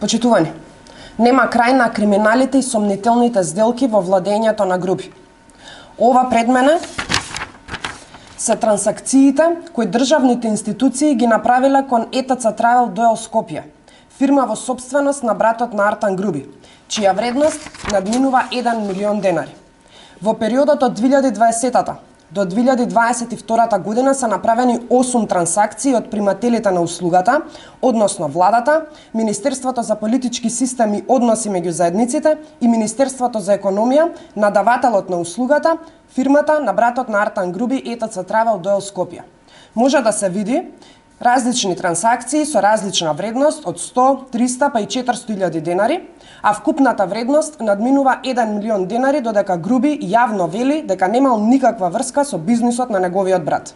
Почитувани, нема крај на криминалите и сомнителните сделки во владењето на групи. Ова пред мене се трансакциите кои државните институции ги направиле кон ETC Travel Doel Скопје, фирма во сопственост на братот на Артан Груби, чија вредност надминува 1 милион денари. Во периодот од 2020 до 2022 година се направени 8 трансакции од примателите на услугата, односно владата, Министерството за политички системи и односи меѓу заедниците и Министерството за економија на давателот на услугата, фирмата на братот на Артан Груби ETC Travel Doel Скопје. Може да се види различни трансакции со различна вредност од 100, 300 па и 400.000 денари, а вкупната вредност надминува 1 милион денари, додека Груби јавно вели дека немал никаква врска со бизнисот на неговиот брат.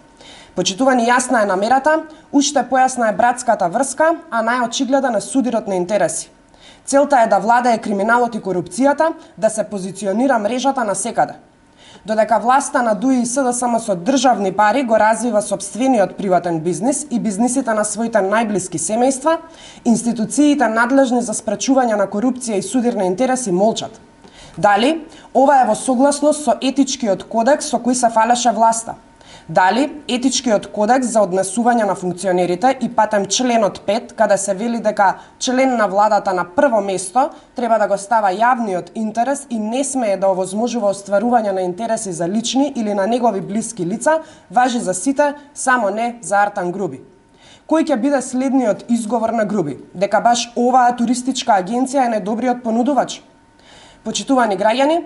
Почитувани, јасна е намерата, уште појасна е братската врска, а најочигледен е судирот на интереси. Целта е да владее криминалот и корупцијата, да се позиционира мрежата на секаде. Додека власта на ДУИ и СДСМ со државни пари го развива сопствениот приватен бизнис и бизнисите на своите најблиски семејства, институциите надлежни за спречување на корупција и судир на интереси молчат. Дали ова е во согласност со етичкиот кодекс со кој се фалеше власта? Дали етичкиот кодекс за однесување на функционерите и патем членот 5, каде се вели дека член на владата на прво место треба да го става јавниот интерес и не смее да овозможува остварување на интереси за лични или на негови блиски лица, важи за сите, само не за Артан Груби. Кој ќе биде следниот изговор на Груби? Дека баш оваа туристичка агенција е најдобриот понудувач? Почитувани граѓани,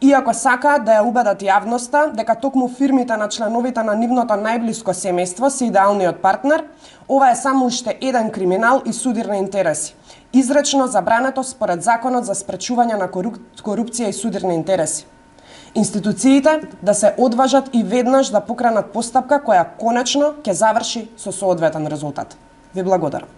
иако сакаат да ја убедат јавноста дека токму фирмите на членовите на нивното најблиско семејство се идеалниот партнер, ова е само уште еден криминал и судир на интереси, изречно забрането според Законот за спречување на корупција и судир на интереси. Институциите да се одважат и веднаш да покренат постапка која конечно ќе заврши со соодветен резултат. Ви благодарам.